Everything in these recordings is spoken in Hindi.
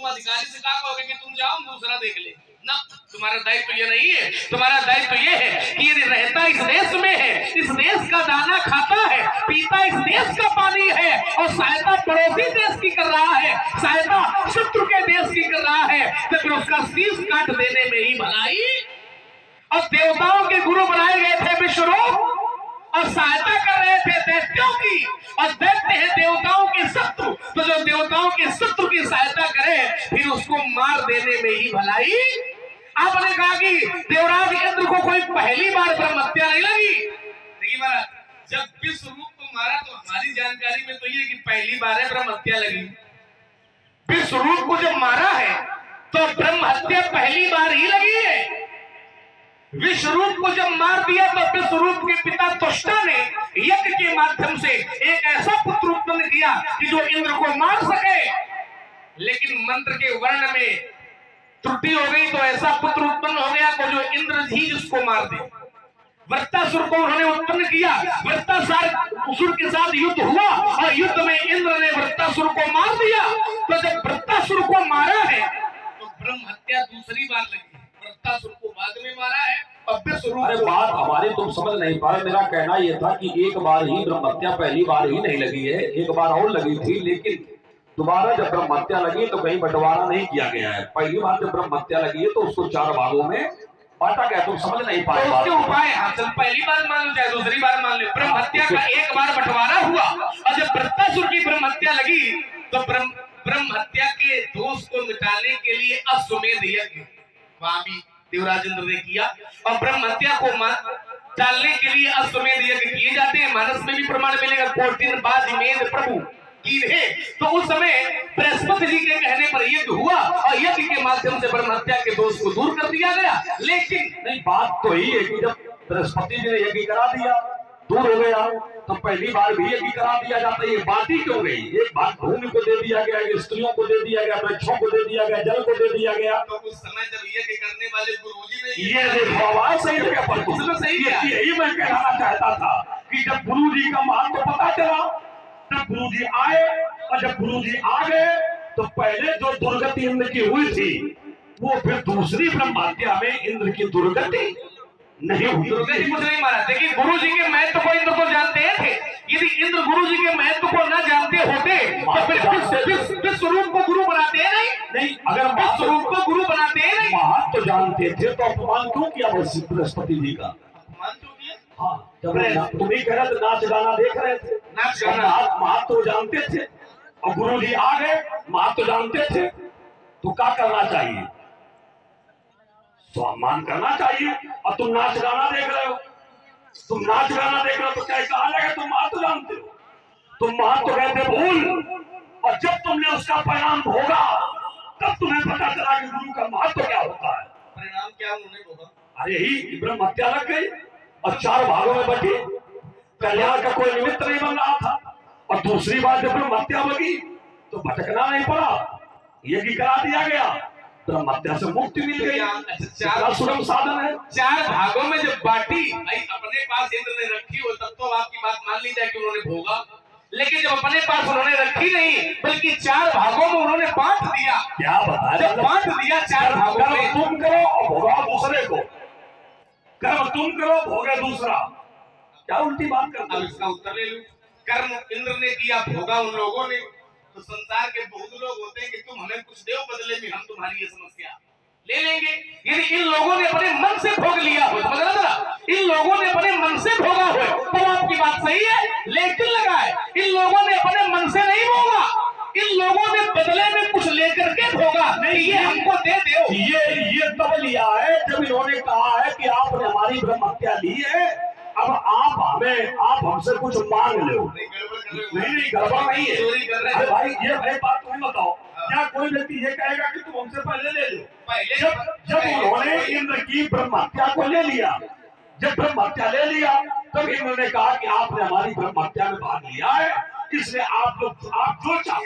तुम अधिकारी से कहा कहोगे कि तुम जाओ दूसरा देख ले ना, तुम्हारा दायित्व तो ये नहीं है। तुम्हारा दायित्व तो ये है कि यदि रहता इस देश में है, इस देश का दाना खाता है, पीता इस देश का पानी है और सहायता पड़ोसी देश की कर रहा है, सहायता शत्रु के देश की कर रहा है, तो फिर उसका शीश काट देने में ही भलाई। और देवताओं के गुरु बनाए गए थे विश्वरूप और सहायता कर रहे थे दैत्यों की, और दैत्य है देवताओं के शत्रु, तो जो देवताओं के शत्रु की सहायता करे फिर उसको मार देने में ही भलाई। आपने कहा कि देवराज इंद्र को कोई पहली बार ब्रह्म हत्या नहीं लगी। देखिए महाराज, जब विश्वरूप को मारा तो हमारी जानकारी में तो ये कि पहली बार है ब्रह्म हत्या लगी। विश्वरूप को जब मारा है तो ब्रह्म हत्या पहली बार ही लगी है। विश्वरूप को जब मार दिया तो विश्वरूप के पिता त्वष्टा ने यज्ञ के माध्यम से एक ऐसा पुत्र उत्पन्न किया कि जो इंद्र को मार सके, लेकिन मंत्र के वर्ण में त्रुटि हो गई तो ऐसा पुत्र उत्पन्न हो गया तो जो इंद्र ही जिसको मार दे। वृत्तासुर को उन्होंने उत्पन्न किया, वृत्तासुर के साथ युद्ध हुआ और युद्ध में इंद्र ने वृत्तासुर को मार दिया। तो जब वृत्तासुर को मारा है तो ब्रह्म हत्या दूसरी बार लगी। वृत्तासुर को बाद में मारा है और विश्वरूप। अरे बात हमारी तुम समझ नहीं पाए। मेरा कहना यह था कि एक बार ही ब्रह्म हत्या पहली बार ही नहीं लगी है, एक बार और लगी थी, लेकिन दोबारा जब ब्रह्म हत्या लगी तो कहीं बंटवारा नहीं किया गया है। पहली बार जब ब्रह्म हत्या लगी है तो उसको 4 भागों में बांटा गया। तुम समझ नहीं पाए। तो उसके उपाय चल पहली बार मान लो चाहे दूसरी बार मान लो, ब्रह्म हत्या का एक बार बंटवारा हुआ और जब वृत्तासुर की ब्रह्म हत्या लगी तो ब्रह्म हत्या के दोष को मिटाने के लिए अश्वमेध यज्ञ वहां भी देवराज इंद्र ने किया और ब्रह्म हत्या को टालने के लिए अश्वमेध यज्ञ किए जाते हैं। मानस में भी प्रमाण मिलेगा, कोटिन बाजमेध प्रभु कीन्हे। तो उस समय बृहस्पति जी के कहने पर यज्ञ हुआ और यज्ञ के माध्यम से ब्रह्म हत्या के दोष को दूर कर दिया गया। लेकिन नहीं, बात तो यही है कि जब बृहस्पति जी ने यज्ञ करा दिया, दूर हो गया, तो पहली बार भी यज्ञ करा दिया जाता है। ये बांटी क्यों गई? एक बात भूमि को दे दिया गया, स्त्रियों को दे दिया गया, वृक्षों को दे दिया गया, जल को दे दिया गया। तो उस समय जब यज्ञ करने वाले गुरुजी ने ये सही जगह पर सही है। यही मैं कहना चाहता था कि जब गुरुजी का महत्व पता चला तब गुरुजी आए, और जब गुरुजी आ गए तो पहले जो दुर्गति इंद्र की हुई थी वो फिर दूसरी ब्रह्म हत्या में इंद्र की दुर्गति नहीं हुई। दुर्गति कुछ नहीं मारा। देखिए गुरु जी के महत्व को इंद्र को जानते थे। यदि इंद्र गुरु जी के महत्व को न जानते होते तो फिर विश्वरूप को गुरु बनाते हैं नहीं। अगर विश्वरूप को गुरु बनाते हैं नहीं, महत्व तो जानते थे तो अपमान क्यों किया बृहस्पति जी का? अपमान क्यों किया? हाँ, जब तुम ही कह रहे थे नाच गाना देख रहे थे, नाच गाना महत्व तो जानते थे और गुरु जी आ गए, महत्व तो जानते थे, तो क्या करना चाहिए? सम्मान करना चाहिए। और तुम नाच गाना देख रहे हो, तुम नाच गाना देख रहे हो तो क्या कहा जाएगा? तुम महत्व जानते हो, तुम महत्व कहते भूल, और जब तुमने उसका परिणाम भोगा तब तुम्हें पता चला कि गुरु का महत्व क्या होता है। परिणाम क्या उन्होंने भोगा? अरे ही ब्रह्म हत्या लग गई और 4 भागों में बटी, कल्याण का कोई निमित्त नहीं बन रहा था। और दूसरी बार जब ब्रह्म हत्या लगी तो भटकना नहीं पड़ा, यज्ञ करा दिया गया, ब्रह्म हत्या से मुक्ति मिल गई। चार सुगम साधन है। 4 भागों में जब बांटी अपने पास इंद्र ने रखी हो तब तो आपकी बात मान ली जाए कि उन्होंने भोगा, लेकिन जब अपने पास उन्होंने रखी नहीं बल्कि 4 भागों में उन्होंने बांट दिया। क्या बता? जब बांट दिया 4 भागों में, तुम करो और भोगा दूसरे को, कर्म तुम करो भोगे दूसरा, क्या उल्टी बात करते? अब इसका उत्तर ले लूं। कर्म इंद्र ने किया, भोगा उन लोगों ने। तो संसार के बहुत लोग होते हैं कि तुम हमें कुछ दो बदले में हम तुम्हारी ये समस्या ले लेंगे। यदि इन लोगों ने अपने मन से भोग लिया हो, समझ रहा, इन लोगों ने अपने मन से भोगा हो तो आपकी बात सही है, लेकिन लगा है इन लोगों ने अपने मन से नहीं भोगा, इन लोगों ने बदले में कुछ लेकर के भोगा। नहीं, ये हमको दे दो। ये तब लिया है जब इन्होंने कहा है कि आपने हमारी ब्रह्म हत्या ली है, अब आप हमसे कुछ मांग लो। नहीं, गड़बड़ नहीं है। अरे भाई, ये भाई बात तुम्हें बताओ, क्या कोई व्यक्ति ये कहेगा कि तुम हमसे पहले ले लो? जब उन्होंने इंद्र की ब्रह्म हत्या को ले लिया, जब ब्रह्म हत्या ले लिया तब इंद्र ने कहा कि आपने हमारी ब्रह्म हत्या में भाग लिया है, इसलिए आप जो चाहो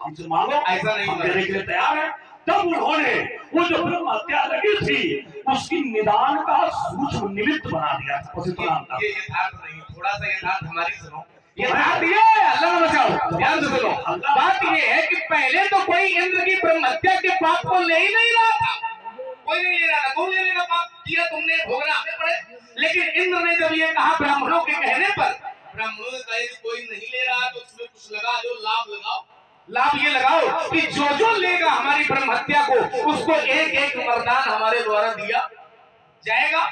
हमसे मांगो, ऐसा नहीं देने के लिए तैयार है। तब उन्होंने वो जो ब्रह्म हत्या लगी थी उसकी निदान का सूक्ष्म निमित्त बना दिया था। ये यथार्थ नहीं, थोड़ा सा यथार्थ हमारी सुनो। ये बात ये है, अल्लाह न बचाओ, ध्यान से सुनो। बात ये है कि पहले तो कोई इंद्र की ब्रह्म हत्या के पाप को ले ही नहीं रहा था, कोई नहीं ले रहा था। कौन लेने का पाप किया तुमने, भोगना हमें पड़े। लेकिन इंद्र ने जब ये कहा ब्राह्मणों के कहने पर, ब्राह्मणों ने कहा कि कोई नहीं ले रहा तो उसमें कुछ लगा दो, लाभ लगाओ। लाभ ये लगाओ कि जो लेगा हमारी ब्रह्म हत्या को, उसको एक एक वरदान हमारे द्वारा दिया जाएगा।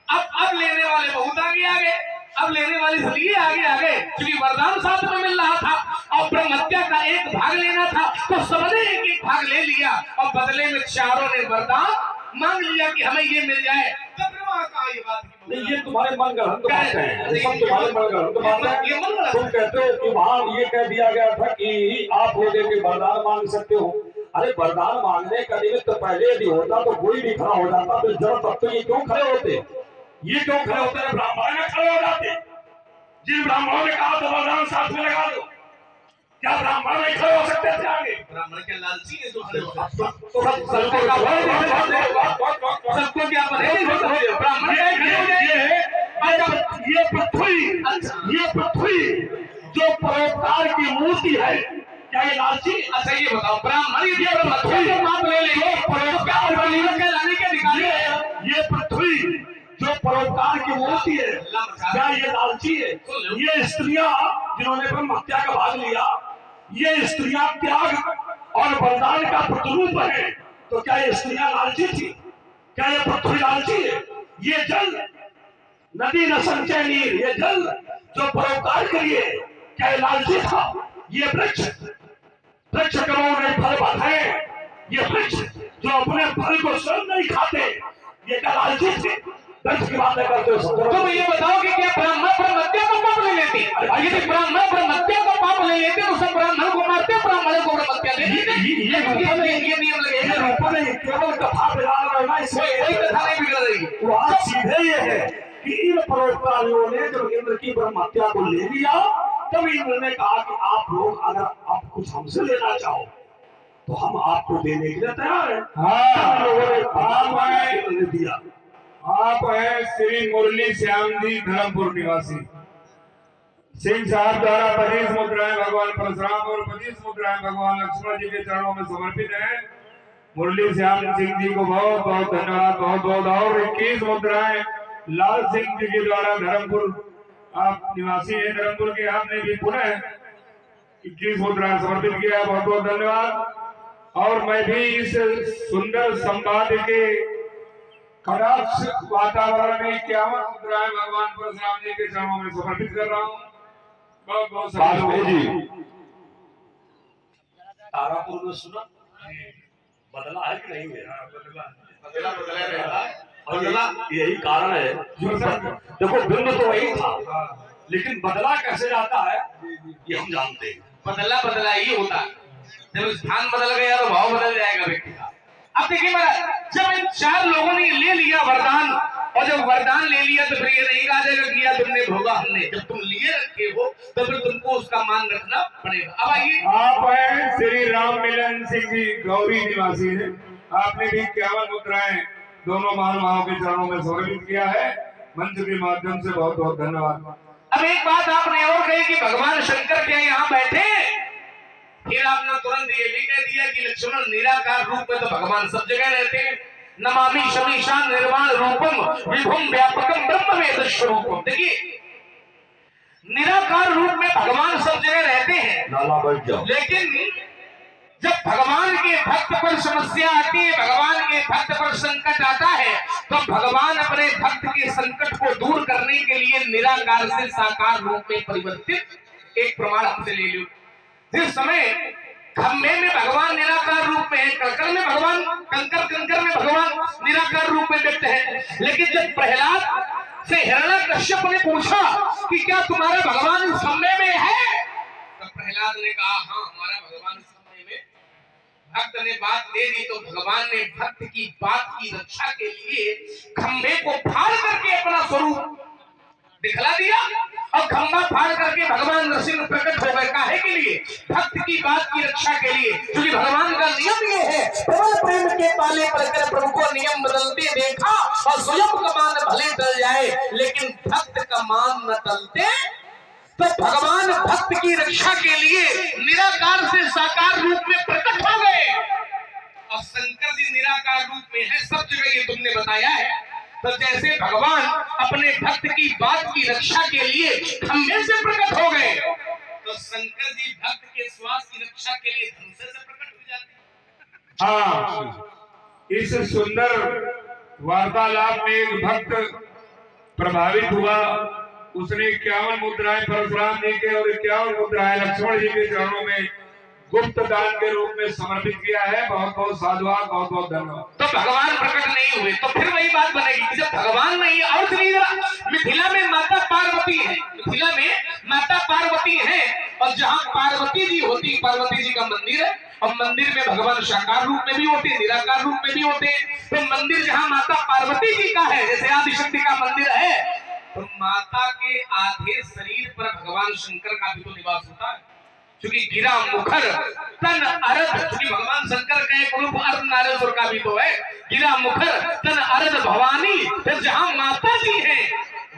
अब लेने वाले बहुत आगे आ गए, अब लेने वाले इसलिए आगे क्योंकि वरदान साथ में मिल रहा था और ब्रह्म हत्या का एक भाग लेना था, तो सबने एक एक भाग ले लिया और बदले में चारों ने वरदान मांग लिया कि हमें ये मिल जाए। ये बात नहीं, ये तुम्हारे मन गढ़ंत बात है, ये सब तुम्हारे मन गढ़ंत बात है। तुम कहते हो कि वहाँ ये कह दिया गया था कि आप लोग के वरदान मांग सकते हो। अरे वरदान मांगने का निमित्त तो पहले यदि होता तो कोई भी खड़ा हो जाता, तो जब तब तो ये क्यों खड़े होते, ये क्यों खड़े होते हैं? ब्राह्मण में खड़े हो जाते, जिन ब्राह्मणों ने कहा तो वरदान साथ में लगा दो। क्या ब्राह्मण नहीं खड़े हो सकते थे आगे? ब्राह्मण के लालची है जो खड़े हो सकते, तो सबको क्या ब्राह्मण ये पृथ्वी जो परोपकार की मूर्ति है, क्या ये लालची? अच्छा ये बताओ, ब्राह्मण ये पृथ्वी जो परोपकार की मूर्ति है, क्या ये लालची है? ये स्त्रियां जिन्होंने ब्रह्म हत्या का भाग लिया, ये स्त्रियां त्याग और बलिदान का प्रतिरूप है, तो क्या ये स्त्रियां लालची थी? क्या ये पृथ्वी लालची है? ये जल नदी न संचय नीर, ये जल जो परोपकार करिए, क्या ये लालची था? ये वृक्ष करोड़ में फल बढ़े, ये वृक्ष जो अपने फल को स्वयं नहीं खाते, ये क्या लालची थे? वृक्ष की बातें करते हो। तुम ये बताओ कि क्या ब्राह्मण ब्रह्म हत्या का पाप ले लेते? यदि ब्राह्मण ब्रह्म हत्या का पाप ले लेते तो सब ब्राह्मण को मारते, ब्राह्मण को ब्रह्म हत्या दे देते। ये नियम लगे, केवल कथा बिगाड़ रहा है, इसमें कोई कथा नहीं बिगड़ रही। वहां सीधे ये है कि इन परोपकारियों ने जब इंद्र की ब्रह्म हत्या को ले लिया, तब इंद्र ने कहा कि आप लोग अगर आप कुछ हमसे लेना चाहो तो हम आपको देने के लिए तैयार हैं। हाँ, लोगों ने दिया। आप है श्री मुरली श्याम जी धर्मपुर निवासी। सिंह साहब द्वारा 25 मुद्राएं भगवान परशुराम और 25 मुद्राएं भगवान लक्ष्मण जी के चरणों में समर्पित है। मुरली श्याम सिंह जी को बहुत बहुत धन्यवाद, बहुत बहुत। और 21 मुद्राएं लाल सिंह जी के द्वारा धर्मपुर, आप निवासी हैं धर्मपुर के, आपने भी पुनः 21 मुद्राएं समर्पित किया है, बहुत बहुत धन्यवाद। और मैं भी इस सुंदर संवाद के कटाक्ष वातावरण में 51 मुद्राएं भगवान परशुराम जी के चरणों में समर्पित कर रहा हूँ। बहुत बहुत जी। तारापुर में सुना बदला है कि नहीं है? बदला रहता है, और यही कारण है। देखो बिंदु तो वही था, लेकिन बदला कैसे जाता है ये हम जानते हैं। बदला ही होता है, जब स्थान बदल गया तो भाव बदल जाएगा व्यक्ति का। अब देखिए महाराज, जब इन 4 लोगों ने ले लिया वरदान, और जब वरदान ले लिया तो फिर ये नहीं कहा जाएगा किया तुमने भोगा हमने। जब तुम लिए रखे हो तो फिर तुमको उसका मान रखना पड़ेगा। अब आइए, आप है श्री राम मिलन सिंह जी गौरी निवासी है। आपने भी 51 मुद्राएं दोनों महानुभावों के चरणों में समर्पित किया है। मंच के माध्यम से बहुत बहुत धन्यवाद। अब एक बात आपने और कही कि भगवान शंकर क्या यहाँ बैठे, फिर आपने तुरंत ये भी कह दिया कि लक्ष्मण निराकार रूप में तो भगवान सब जगह रहते हैं। नमामि शमीशान निर्वाण रूपम विभुम व्यापकम ब्रह्मवेद स्वरूपम। देखिए, निराकार रूप में भगवान सब जगह रहते हैं, लेकिन जब भगवान के भक्त पर समस्या आती है, भगवान के भक्त पर संकट आता है, तो भगवान अपने भक्त के संकट को दूर करने के लिए निराकार से साकार रूप में परिवर्तित। एक प्रमाण हमसे ले लो, जिस समय खम्भे में भगवान निराकार रूप में है, कंकर में भगवान, कंकर में भगवान निराकार रूप में व्यक्त है। लेकिन जब प्रहलाद से हिरण्यकश्यप ने पूछा कि क्या तुम्हारा भगवान इस खम्भे में है, तो प्रहलाद ने कहा हाँ हमारा भगवान इस खम्भे में। भक्त ने बात दे दी तो भगवान ने भक्त की बात की रक्षा के लिए खम्भे को फाड़ करके अपना स्वरूप दिखला दिया, और खंभा फाड़ करके भगवान नरसिंह प्रकट हो गए। काहे के लिए? भक्त की बात की रक्षा के लिए। क्योंकि भगवान का नियम ये है, प्रबल प्रेम के पाले पड़कर प्रभु को नियम बदलते देखा, और स्वयं का मान भले टल जाए लेकिन भक्त का मान न टलते तो भगवान भक्त की रक्षा के लिए निराकार से साकार रूप में प्रकट हो गए। और शंकर जी निराकार रूप में है, सब जगह ये तुमने बताया है। तो जैसे भगवान अपने भक्त की बात की रक्षा के लिए खंभे से प्रकट हो गए, तो शंकर जी भक्त के श्वास की रक्षा के लिए धनुष से प्रकट हो जाते। हाँ, इस सुंदर वार्तालाप में एक भक्त प्रभावित हुआ। उसने 51 मुद्राएं परशुराम जी के और 51 मुद्राएं लक्ष्मण जी के चरणों में गुप्त दान के रूप में समर्पित किया है। बहुत बहुत साधुवाद, बहुत बहुत धन्यवाद। तो भगवान प्रकट नहीं हुए तो फिर वही बात बनेगी कि जब भगवान नहीं और मिथिला में माता पार्वती है, मिथिला में माता पार्वती है, और जहाँ पार्वती जी होती, पार्वती जी का मंदिर है, और मंदिर में भगवान साकार रूप में भी होते हैं, निराकार रूप में भी होते हैं। तो मंदिर जहाँ माता पार्वती जी का है, जैसे आदिशक्ति का मंदिर है, तो माता के आधे शरीर पर भगवान शंकर का भी तो निवास होता है। क्योंकि गिरा मुखर तन अरद, क्योंकि भगवान शंकर का एक रूप अर्ध नारेश्वर का भी तो है। गिरा मुखर तन अरद भवानी, फिर जहाँ माता जी हैं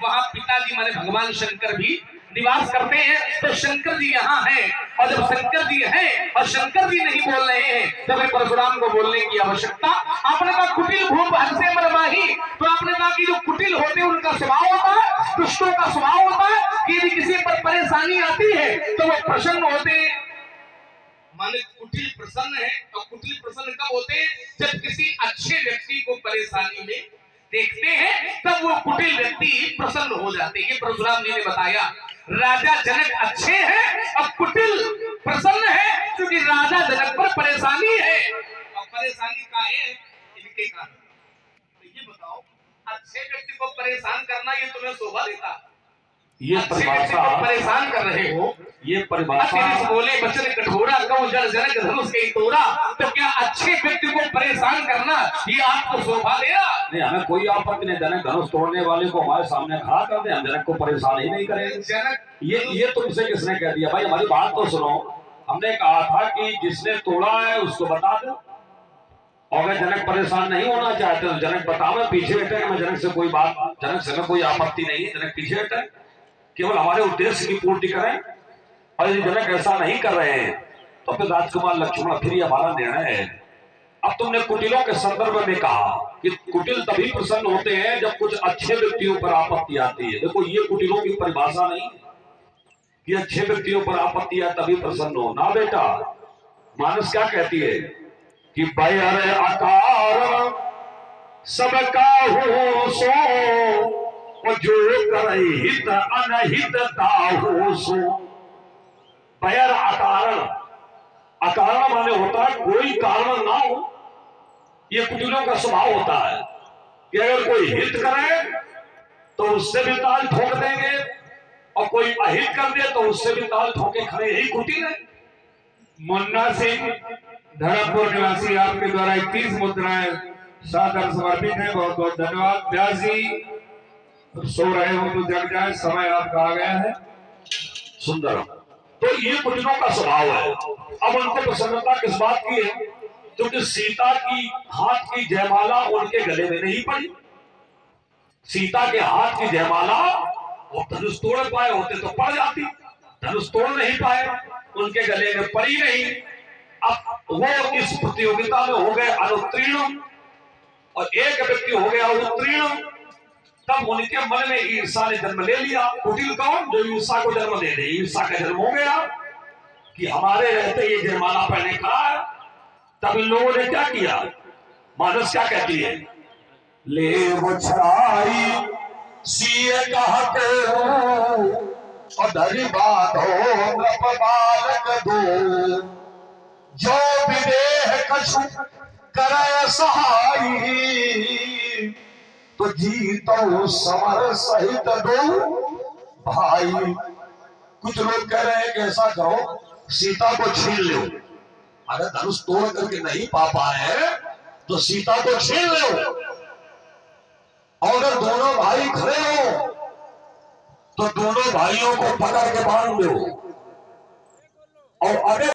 वहां पिताजी माने भगवान शंकर भी निवास करते हैं। तो शंकर जी यहाँ हैं, और जब शंकर जी हैं और शंकर जी नहीं बोल रहे हैं तो फिर परशुराम को बोलने की आवश्यकता। आपने कहा कुटिल भूप हंसे मरमाही, तो आपने कहा कि जो कुटिल होते हैं उनका स्वभाव होता है, दुष्टों का स्वभाव होता है कि यदि किसी पर परेशानी आती है तो वो प्रसन्न होते हैं। माने कुटिल प्रसन्न है, और कुटिल प्रसन्न कब होते हैं? जब किसी अच्छे व्यक्ति को परेशानी में देखते हैं तब वो कुटिल व्यक्ति प्रसन्न हो जाते हैं। ये परशुराम जी ने बताया। राजा जनक अच्छे हैं और कुटिल प्रसन्न है, क्योंकि राजा जनक पर परेशानी है, और परेशानी का है इनके कारण। तो ये बताओ, अच्छे व्यक्ति को परेशान करना ये तुम्हें शोभा देता? ये परिभाषा परेशान कर रहे हो, ये परिभाषा बोले बचन कठोरा कौ जल जनक धनुष के तोड़ा। तो क्या अच्छे व्यक्ति को परेशान करना ये आपको शोभा दे रहा? नहीं, हमें कोई आपत्ति नहीं। जनक धनुष तोड़ने वाले को हमारे सामने खड़ा कर दे, हम जनक को परेशान ही नहीं करेंगे। जनक ये तुमसे किसने कह दिया? भाई हमारी बात तो सुनो। हमने कहा था कि जिसने तोड़ा है उसको बता दो, और अगर जनक परेशान नहीं होना चाहते तो जनक बताओ, मैं पीछे हटे। मैं जनक से कोई बात, जनक से कोई आपत्ति नहीं है, जनक पीछे हटे, केवल हमारे उद्देश्य की पूर्ति करें। और यदि जनक ऐसा नहीं कर रहे हैं तो फिर राजकुमार लक्ष्मण, फिर ये हमारा निर्णय है। अब तुमने कुटिलों के संदर्भ में कहा कि कुटिल तभी प्रसन्न होते हैं जब कुछ अच्छे व्यक्तियों पर आपत्ति आती है। देखो, ये कुटिलों की परिभाषा नहीं कि अच्छे व्यक्तियों पर आपत्ति आए तभी प्रसन्न हो ना बेटा। मानस क्या कहती है कि बैर आकार सबका हो सो, और जो करे हित अनहित ताहु सो। बैर अकारण, अकारण माने होता है कोई कारण ना हो। ये कुटिलों का स्वभाव होता है कि अगर कोई हित करे तो उससे भी ताल ठोक देंगे, और कोई अहित कर दे तो उससे भी ताल ठोके खड़े। यही कुटिल है। मुन्ना सिंह धर्मपुर निवासी, आपके द्वारा 21 मुद्राएं सादर समर्पित है। बहुत बहुत धन्यवाद। व्यास जी सो रहे हो तो जग जाए, समय आपका आ गया है। सुंदर। तो ये कुटिलों का स्वभाव है। अब उनको प्रसन्नता किस बात की है? क्योंकि सीता की हाथ की जयमाला उनके गले में नहीं पड़ी। सीता के हाथ की जयमाला वो धनुष तोड़ पाए होते तो पड़ जाती, धनुष तोड़ नहीं पाए, उनके गले में पड़ी नहीं। अब वो इस प्रतियोगिता में हो गए अनुत्तीर्ण, और एक व्यक्ति हो गया उत्तीर्ण। तब उनके मन में ईर्षा ने जन्म ले लिया। कुटिल कौन? जो ईर्षा को जन्म दे दे। ईर्षा का जन्म हो गया कि हमारे रहते ये जयमाला पहने खड़ा है। तब इन लोगों ने क्या किया? मानस क्या कहती है? ले मुछाई सीए कहते हो, और धरी बाधो नप बालक दो, जो विदेह कछु करे सहाई, तो जीतो समर सहित दो भाई। कुछ लोग कह रहे हैं कि ऐसा करो, सीता को छीन लो। अगर धनुष तोड़ करके नहीं पा पाए तो सीता को छीन लो, और अगर दोनों भाई खड़े हो तो दोनों भाइयों को पकड़ के बांध दो, और अगर